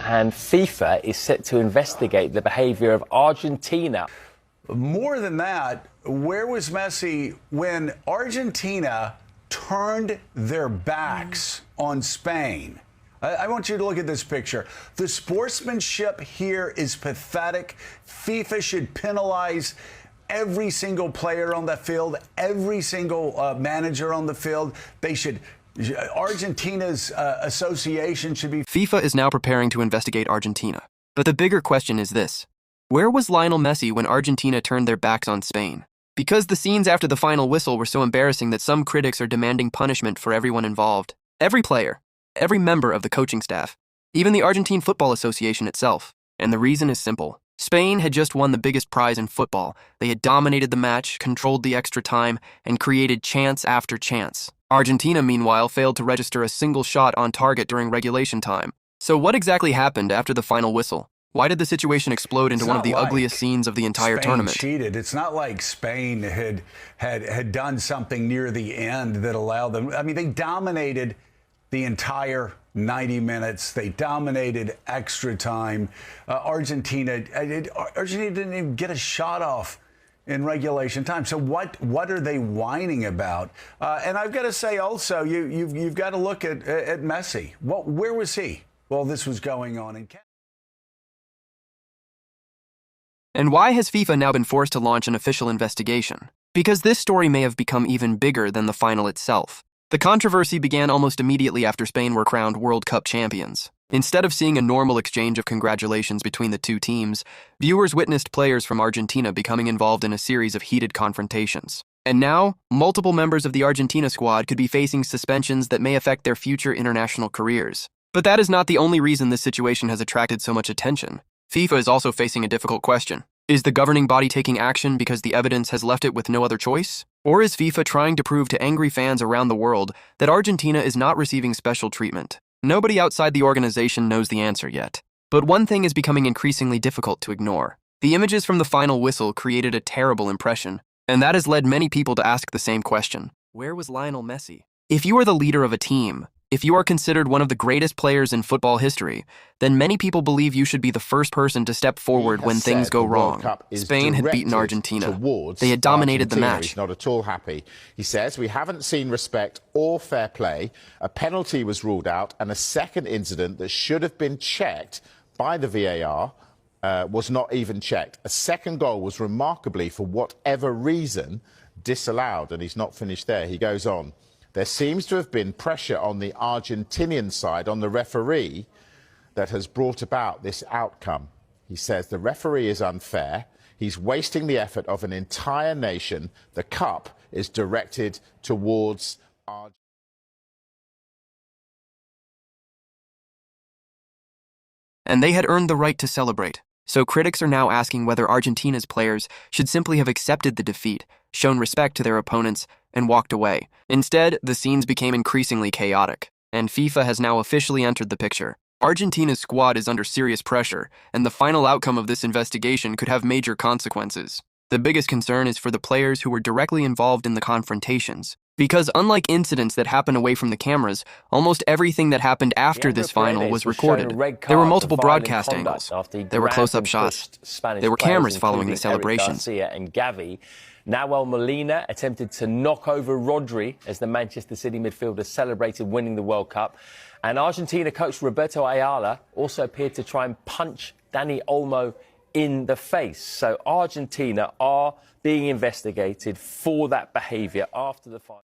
hand, FIFA is set to investigate the behavior of Argentina. More than that, where was Messi when Argentina turned their backs on Spain? I want you to look at this picture. The sportsmanship here is pathetic. FIFA should penalize every single player on the field, every single manager on the field. They should. Argentina's association should be. FIFA is now preparing to investigate Argentina. But the bigger question is this. Where was Lionel Messi when Argentina turned their backs on Spain? Because the scenes after the final whistle were so embarrassing that some critics are demanding punishment for everyone involved. Every player, every member of the coaching staff, even the Argentine Football Association itself. And the reason is simple. Spain had just won the biggest prize in football. They had dominated the match, controlled the extra time, and created chance after chance. Argentina, meanwhile, failed to register a single shot on target during regulation time. So what exactly happened after the final whistle? Why did the situation explode into one of the ugliest scenes of the entire tournament? Spain cheated. It's not like Spain had done something near the end that allowed them. I mean, they dominated the entire 90 minutes. They dominated extra time. Argentina didn't even get a shot off in regulation time. So what are they whining about? And I've got to say also, you've got to look at Messi. Where was he while this was going on in Canada? And why has FIFA now been forced to launch an official investigation? Because this story may have become even bigger than the final itself. The controversy began almost immediately after Spain were crowned World Cup champions. Instead of seeing a normal exchange of congratulations between the two teams, viewers witnessed players from Argentina becoming involved in a series of heated confrontations. And now, multiple members of the Argentina squad could be facing suspensions that may affect their future international careers. But that is not the only reason this situation has attracted so much attention. FIFA is also facing a difficult question. Is the governing body taking action because the evidence has left it with no other choice? Or is FIFA trying to prove to angry fans around the world that Argentina is not receiving special treatment? Nobody outside the organization knows the answer yet. But one thing is becoming increasingly difficult to ignore. The images from the final whistle created a terrible impression, and that has led many people to ask the same question. Where was Lionel Messi? If you are the leader of a team, if you are considered one of the greatest players in football history, then many people believe you should be the first person to step forward when things go wrong. Spain had beaten Argentina. They had dominated the match. He's not at all happy. He says, we haven't seen respect or fair play. A penalty was ruled out, and a second incident that should have been checked by the VAR was not even checked. A second goal was remarkably, for whatever reason, disallowed, and he's not finished there. He goes on. There seems to have been pressure on the Argentinian side, on the referee, that has brought about this outcome. He says the referee is unfair. He's wasting the effort of an entire nation. The cup is directed towards Argentina. And they had earned the right to celebrate. So critics are now asking whether Argentina's players should simply have accepted the defeat, shown respect to their opponents, and walked away. Instead, the scenes became increasingly chaotic, and FIFA has now officially entered the picture. Argentina's squad is under serious pressure, and the final outcome of this investigation could have major consequences. The biggest concern is for the players who were directly involved in the confrontations. Because unlike incidents that happen away from the cameras, almost everything that happened after this final was recorded. There were multiple broadcast angles. There were close-up shots. There were cameras following the celebrations. And Gavi. Nahuel Molina attempted to knock over Rodri as the Manchester City midfielder celebrated winning the World Cup. And Argentina coach Roberto Ayala also appeared to try and punch Dani Olmo in the face. So Argentina are being investigated for that behaviour after the final.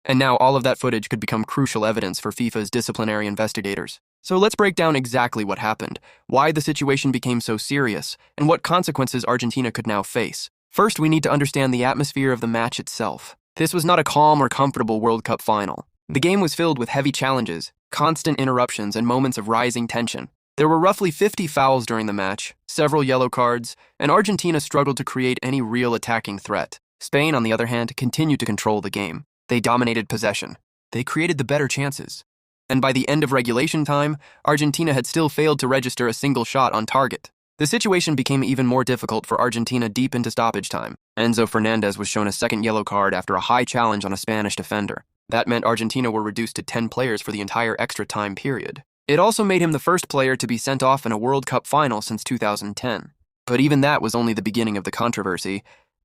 And now all of that footage could become crucial evidence for FIFA's disciplinary investigators. So let's break down exactly what happened, why the situation became so serious, and what consequences Argentina could now face. First, we need to understand the atmosphere of the match itself. This was not a calm or comfortable World Cup final. The game was filled with heavy challenges, constant interruptions, and moments of rising tension. There were roughly 50 fouls during the match, several yellow cards, and Argentina struggled to create any real attacking threat. Spain, on the other hand, continued to control the game. They dominated possession. They created the better chances. And by the end of regulation time, Argentina had still failed to register a single shot on target. The situation became even more difficult for Argentina deep into stoppage time. Enzo Fernandez was shown a second yellow card after a high challenge on a Spanish defender. That meant Argentina were reduced to 10 players for the entire extra time period. It also made him the first player to be sent off in a World Cup final since 2010. But even that was only the beginning of the controversy.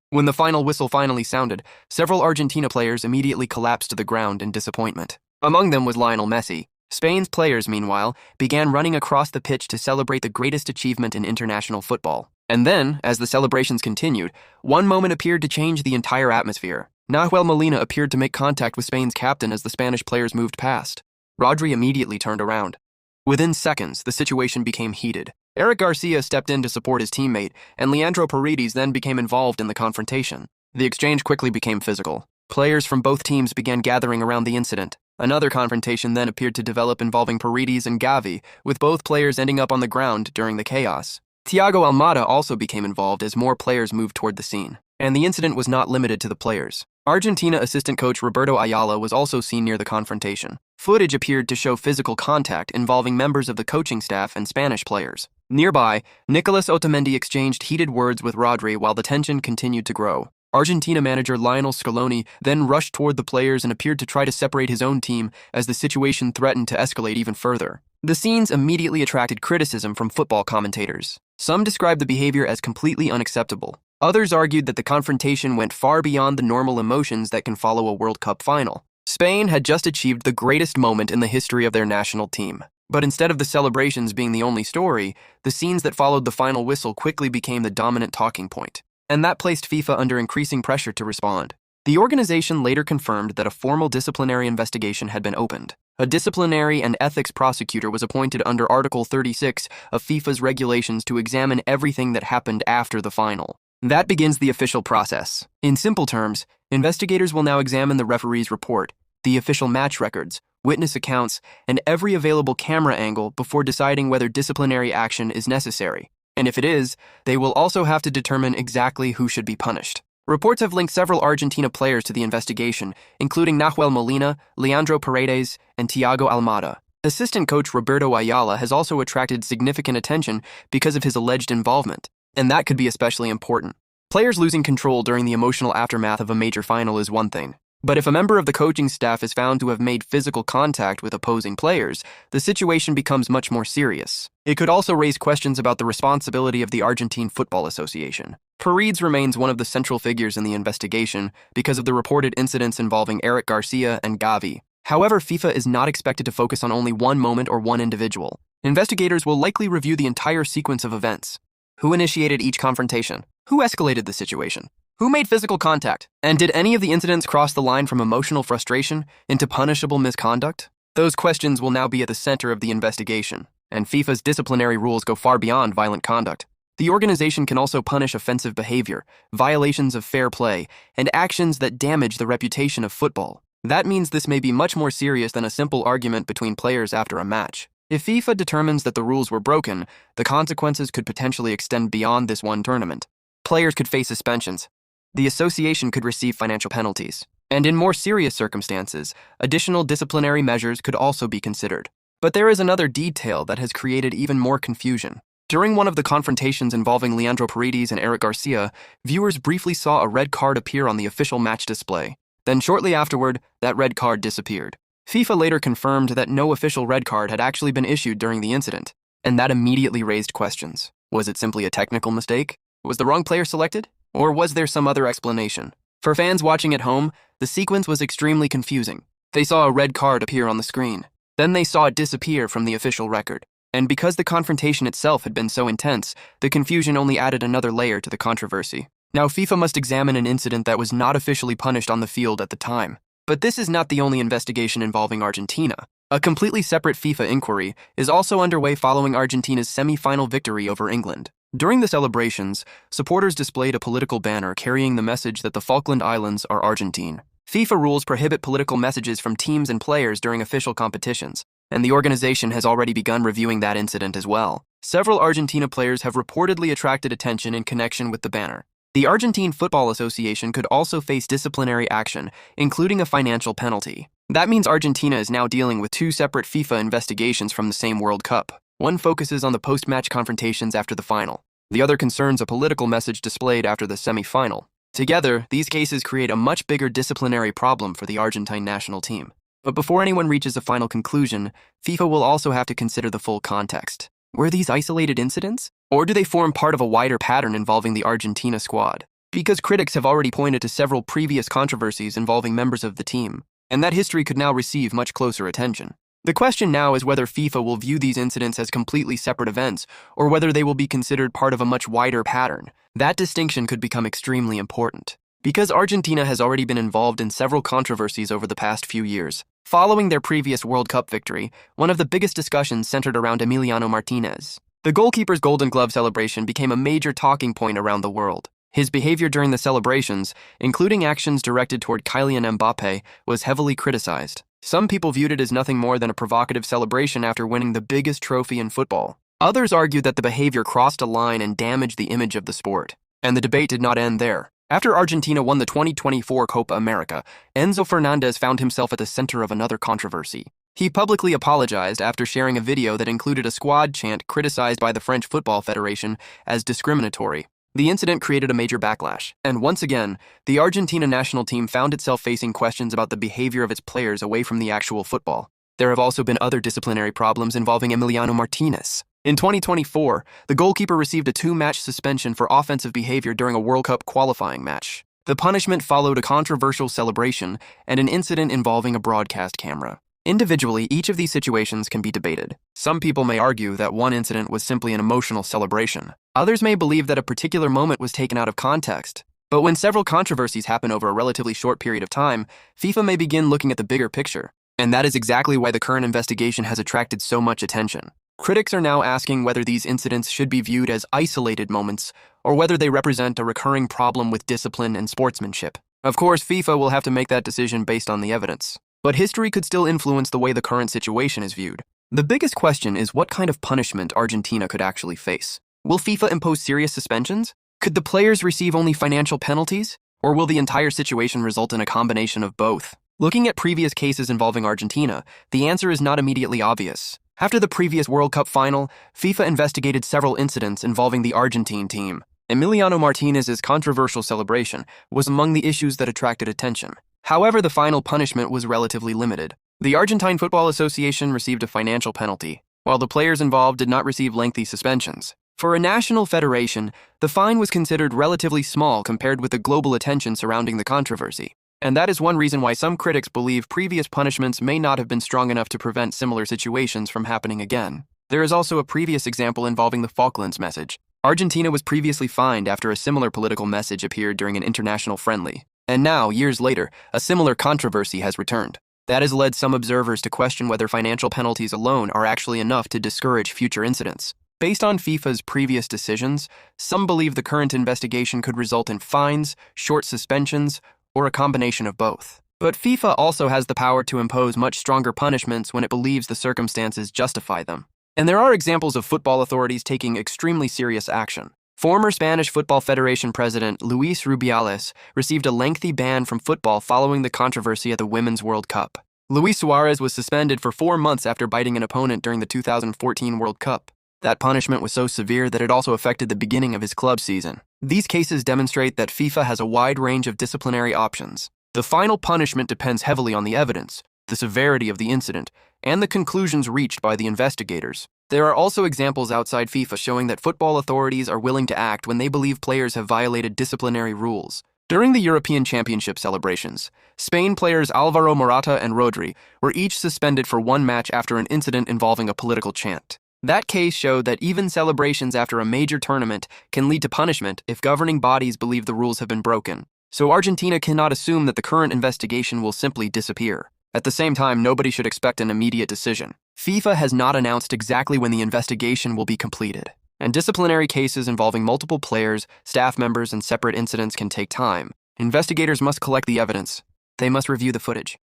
When the final whistle finally sounded, several Argentina players immediately collapsed to the ground in disappointment. Among them was Lionel Messi. Spain's players, meanwhile, began running across the pitch to celebrate the greatest achievement in international football. And then, as the celebrations continued, one moment appeared to change the entire atmosphere. Nahuel Molina appeared to make contact with Spain's captain as the Spanish players moved past. Rodri immediately turned around. Within seconds, the situation became heated. Eric Garcia stepped in to support his teammate, and Leandro Paredes then became involved in the confrontation. The exchange quickly became physical. Players from both teams began gathering around the incident. Another confrontation then appeared to develop involving Paredes and Gavi, with both players ending up on the ground during the chaos. Thiago Almada also became involved as more players moved toward the scene. And the incident was not limited to the players. Argentina assistant coach Roberto Ayala was also seen near the confrontation. Footage appeared to show physical contact involving members of the coaching staff and Spanish players. Nearby, Nicolas Otamendi exchanged heated words with Rodri while the tension continued to grow. Argentina manager Lionel Scaloni then rushed toward the players and appeared to try to separate his own team as the situation threatened to escalate even further. The scenes immediately attracted criticism from football commentators. Some described the behavior as completely unacceptable. Others argued that the confrontation went far beyond the normal emotions that can follow a World Cup final. Spain had just achieved the greatest moment in the history of their national team. But instead of the celebrations being the only story, the scenes that followed the final whistle quickly became the dominant talking point. And that placed FIFA under increasing pressure to respond. The organization later confirmed that a formal disciplinary investigation had been opened. A disciplinary and ethics prosecutor was appointed under Article 36 of FIFA's regulations to examine everything that happened after the final. That begins the official process. In simple terms, investigators will now examine the referee's report, the official match records, witness accounts, and every available camera angle before deciding whether disciplinary action is necessary. And if it is, they will also have to determine exactly who should be punished. Reports have linked several Argentina players to the investigation, including Nahuel Molina, Leandro Paredes, and Thiago Almada. Assistant coach Roberto Ayala has also attracted significant attention because of his alleged involvement, and that could be especially important. Players losing control during the emotional aftermath of a major final is one thing. But if a member of the coaching staff is found to have made physical contact with opposing players, the situation becomes much more serious. It could also raise questions about the responsibility of the Argentine Football Association. Paredes remains one of the central figures in the investigation because of the reported incidents involving Eric Garcia and Gavi. However, FIFA is not expected to focus on only one moment or one individual. Investigators will likely review the entire sequence of events. Who initiated each confrontation? Who escalated the situation? Who made physical contact? And did any of the incidents cross the line from emotional frustration into punishable misconduct? Those questions will now be at the center of the investigation, and FIFA's disciplinary rules go far beyond violent conduct. The organization can also punish offensive behavior, violations of fair play, and actions that damage the reputation of football. That means this may be much more serious than a simple argument between players after a match. If FIFA determines that the rules were broken, the consequences could potentially extend beyond this one tournament. Players could face suspensions. The association could receive financial penalties. And in more serious circumstances, additional disciplinary measures could also be considered. But there is another detail that has created even more confusion. During one of the confrontations involving Leandro Paredes and Eric Garcia, viewers briefly saw a red card appear on the official match display. Then shortly afterward, that red card disappeared. FIFA later confirmed that no official red card had actually been issued during the incident, and that immediately raised questions. Was it simply a technical mistake? Was the wrong player selected? Or was there some other explanation? For fans watching at home, the sequence was extremely confusing. They saw a red card appear on the screen. Then they saw it disappear from the official record. And because the confrontation itself had been so intense, the confusion only added another layer to the controversy. Now FIFA must examine an incident that was not officially punished on the field at the time. But this is not the only investigation involving Argentina. A completely separate FIFA inquiry is also underway following Argentina's semi-final victory over England. During the celebrations, supporters displayed a political banner carrying the message that the Falkland Islands are Argentine. FIFA rules prohibit political messages from teams and players during official competitions, and the organization has already begun reviewing that incident as well. Several Argentina players have reportedly attracted attention in connection with the banner. The Argentine Football Association could also face disciplinary action, including a financial penalty. That means Argentina is now dealing with two separate FIFA investigations from the same World Cup. One focuses on the post-match confrontations after the final. The other concerns a political message displayed after the semi-final. Together, these cases create a much bigger disciplinary problem for the Argentine national team. But before anyone reaches a final conclusion, FIFA will also have to consider the full context. Were these isolated incidents? Or do they form part of a wider pattern involving the Argentina squad? Because critics have already pointed to several previous controversies involving members of the team, and that history could now receive much closer attention. The question now is whether FIFA will view these incidents as completely separate events, or whether they will be considered part of a much wider pattern. That distinction could become extremely important. Because Argentina has already been involved in several controversies over the past few years. Following their previous World Cup victory, one of the biggest discussions centered around Emiliano Martinez. The goalkeeper's Golden Glove celebration became a major talking point around the world. His behavior during the celebrations, including actions directed toward Kylian Mbappe, was heavily criticized. Some people viewed it as nothing more than a provocative celebration after winning the biggest trophy in football. Others argued that the behavior crossed a line and damaged the image of the sport. And the debate did not end there. After Argentina won the 2024 Copa America, Enzo Fernandez found himself at the center of another controversy. He publicly apologized after sharing a video that included a squad chant criticized by the French Football Federation as discriminatory. The incident created a major backlash, and once again, the Argentina national team found itself facing questions about the behavior of its players away from the actual football. There have also been other disciplinary problems involving Emiliano Martinez. In 2024, the goalkeeper received a 2-match suspension for offensive behavior during a World Cup qualifying match. The punishment followed a controversial celebration and an incident involving a broadcast camera. Individually, each of these situations can be debated. Some people may argue that one incident was simply an emotional celebration. Others may believe that a particular moment was taken out of context. But when several controversies happen over a relatively short period of time, FIFA may begin looking at the bigger picture. And that is exactly why the current investigation has attracted so much attention. Critics are now asking whether these incidents should be viewed as isolated moments or whether they represent a recurring problem with discipline and sportsmanship. Of course, FIFA will have to make that decision based on the evidence. But history could still influence the way the current situation is viewed. The biggest question is what kind of punishment Argentina could actually face. Will FIFA impose serious suspensions? Could the players receive only financial penalties? Or will the entire situation result in a combination of both? Looking at previous cases involving Argentina, the answer is not immediately obvious. After the previous World Cup final, FIFA investigated several incidents involving the Argentine team. Emiliano Martinez's controversial celebration was among the issues that attracted attention. However, the final punishment was relatively limited. The Argentine Football Association received a financial penalty, while the players involved did not receive lengthy suspensions. For a national federation, the fine was considered relatively small compared with the global attention surrounding the controversy. And that is one reason why some critics believe previous punishments may not have been strong enough to prevent similar situations from happening again. There is also a previous example involving the Falklands message. Argentina was previously fined after a similar political message appeared during an international friendly. And now, years later, a similar controversy has returned. That has led some observers to question whether financial penalties alone are actually enough to discourage future incidents. Based on FIFA's previous decisions, some believe the current investigation could result in fines, short suspensions, or a combination of both. But FIFA also has the power to impose much stronger punishments when it believes the circumstances justify them. And there are examples of football authorities taking extremely serious action. Former Spanish Football Federation president Luis Rubiales received a lengthy ban from football following the controversy at the Women's World Cup. Luis Suarez was suspended for 4 months after biting an opponent during the 2014 World Cup. That punishment was so severe that it also affected the beginning of his club season. These cases demonstrate that FIFA has a wide range of disciplinary options. The final punishment depends heavily on the evidence, the severity of the incident, and the conclusions reached by the investigators. There are also examples outside FIFA showing that football authorities are willing to act when they believe players have violated disciplinary rules. During the European Championship celebrations, Spain players Alvaro Morata and Rodri were each suspended for 1 match after an incident involving a political chant. That case showed that even celebrations after a major tournament can lead to punishment if governing bodies believe the rules have been broken. So Argentina cannot assume that the current investigation will simply disappear. At the same time, nobody should expect an immediate decision. FIFA has not announced exactly when the investigation will be completed. And disciplinary cases involving multiple players, staff members, and separate incidents can take time. Investigators must collect the evidence. They must review the footage.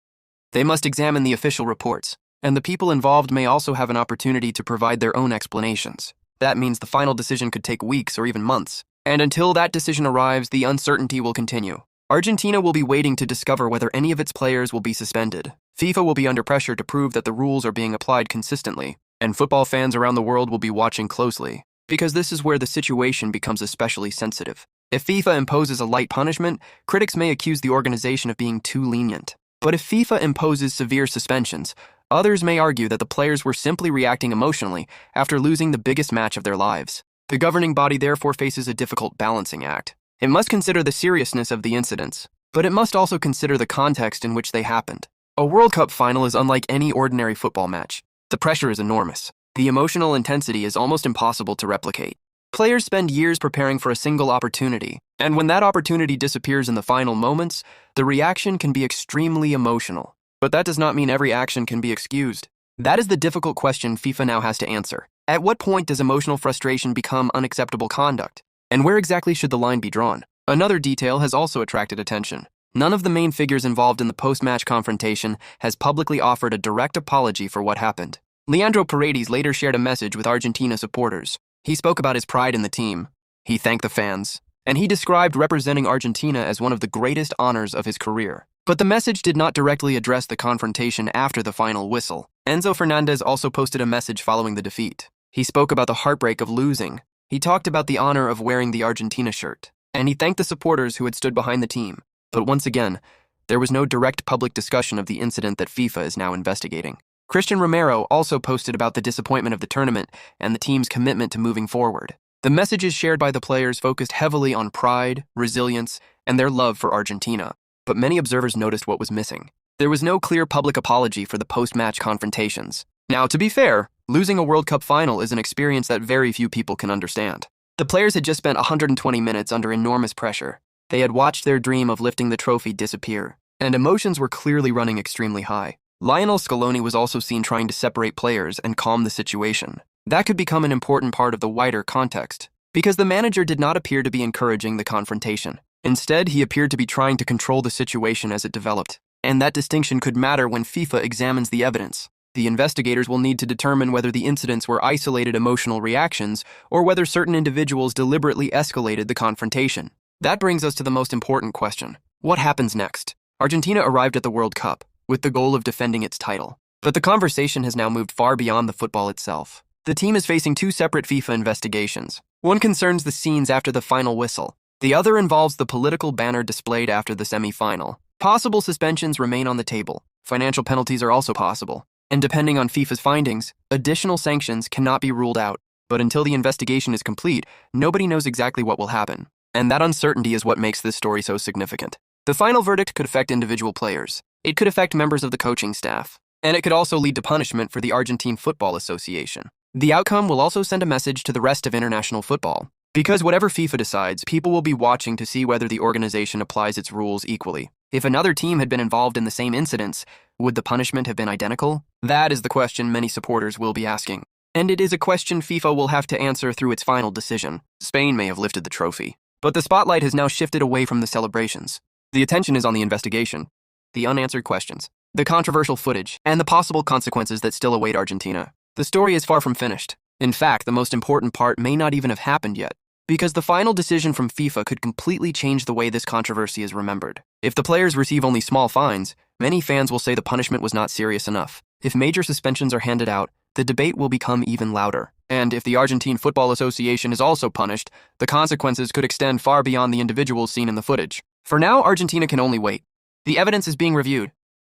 They must examine the official reports. And the people involved may also have an opportunity to provide their own explanations. That means the final decision could take weeks or even months. And until that decision arrives, the uncertainty will continue. Argentina will be waiting to discover whether any of its players will be suspended. FIFA will be under pressure to prove that the rules are being applied consistently. and football fans around the world will be watching closely, because this is where the situation becomes especially sensitive. If FIFA imposes a light punishment, critics may accuse the organization of being too lenient. But if FIFA imposes severe suspensions, others may argue that the players were simply reacting emotionally after losing the biggest match of their lives. The governing body therefore faces a difficult balancing act. It must consider the seriousness of the incidents, but it must also consider the context in which they happened. A World Cup final is unlike any ordinary football match. The pressure is enormous. The emotional intensity is almost impossible to replicate. Players spend years preparing for a single opportunity, and when that opportunity disappears in the final moments, the reaction can be extremely emotional. But that does not mean every action can be excused. That is the difficult question FIFA now has to answer. At what point does emotional frustration become unacceptable conduct? And where exactly should the line be drawn? Another detail has also attracted attention. None of the main figures involved in the post-match confrontation has publicly offered a direct apology for what happened. Leandro Paredes later shared a message with Argentina supporters. He spoke about his pride in the team. He thanked the fans, and he described representing Argentina as one of the greatest honors of his career. But the message did not directly address the confrontation after the final whistle. Enzo Fernandez also posted a message following the defeat. He spoke about the heartbreak of losing. He talked about the honor of wearing the Argentina shirt, and he thanked the supporters who had stood behind the team. But once again, there was no direct public discussion of the incident that FIFA is now investigating. Christian Romero also posted about the disappointment of the tournament and the team's commitment to moving forward. The messages shared by the players focused heavily on pride, resilience, and their love for Argentina. But many observers noticed what was missing. There was no clear public apology for the post-match confrontations. Now, to be fair, losing a World Cup final is an experience that very few people can understand. The players had just spent 120 minutes under enormous pressure. They had watched their dream of lifting the trophy disappear, and emotions were clearly running extremely high. Lionel Scaloni was also seen trying to separate players and calm the situation. That could become an important part of the wider context, because the manager did not appear to be encouraging the confrontation. Instead, he appeared to be trying to control the situation as it developed. And that distinction could matter when FIFA examines the evidence. The investigators will need to determine whether the incidents were isolated emotional reactions or whether certain individuals deliberately escalated the confrontation. That brings us to the most important question. What happens next? Argentina arrived at the World Cup with the goal of defending its title. But the conversation has now moved far beyond the football itself. The team is facing two separate FIFA investigations. One concerns the scenes after the final whistle. The other involves the political banner displayed after the semi-final. Possible suspensions remain on the table. Financial penalties are also possible. And depending on FIFA's findings, additional sanctions cannot be ruled out. But until the investigation is complete, nobody knows exactly what will happen. And that uncertainty is what makes this story so significant. The final verdict could affect individual players. It could affect members of the coaching staff. And it could also lead to punishment for the Argentine Football Association. The outcome will also send a message to the rest of international football. Because whatever FIFA decides, people will be watching to see whether the organization applies its rules equally. If another team had been involved in the same incidents, would the punishment have been identical? That is the question many supporters will be asking. And it is a question FIFA will have to answer through its final decision. Spain may have lifted the trophy, but the spotlight has now shifted away from the celebrations. The attention is on the investigation, the unanswered questions, the controversial footage, and the possible consequences that still await Argentina. The story is far from finished. In fact, the most important part may not even have happened yet, because the final decision from FIFA could completely change the way this controversy is remembered. If the players receive only small fines, many fans will say the punishment was not serious enough. If major suspensions are handed out, the debate will become even louder. And if the Argentine Football Association is also punished, the consequences could extend far beyond the individuals seen in the footage. For now, Argentina can only wait. The evidence is being reviewed.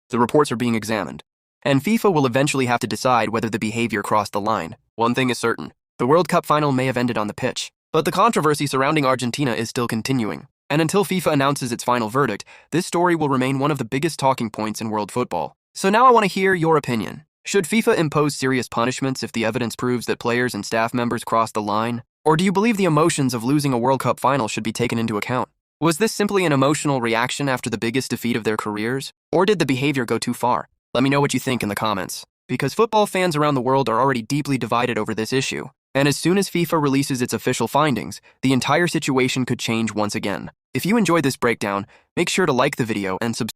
The reports are being examined. And FIFA will eventually have to decide whether the behavior crossed the line. One thing is certain. The World Cup final may have ended on the pitch, but the controversy surrounding Argentina is still continuing. And until FIFA announces its final verdict, this story will remain one of the biggest talking points in world football. So now I want to hear your opinion. Should FIFA impose serious punishments if the evidence proves that players and staff members crossed the line? Or do you believe the emotions of losing a World Cup final should be taken into account? Was this simply an emotional reaction after the biggest defeat of their careers? Or did the behavior go too far? Let me know what you think in the comments. Because football fans around the world are already deeply divided over this issue. And as soon as FIFA releases its official findings, the entire situation could change once again. If you enjoyed this breakdown, make sure to like the video and subscribe.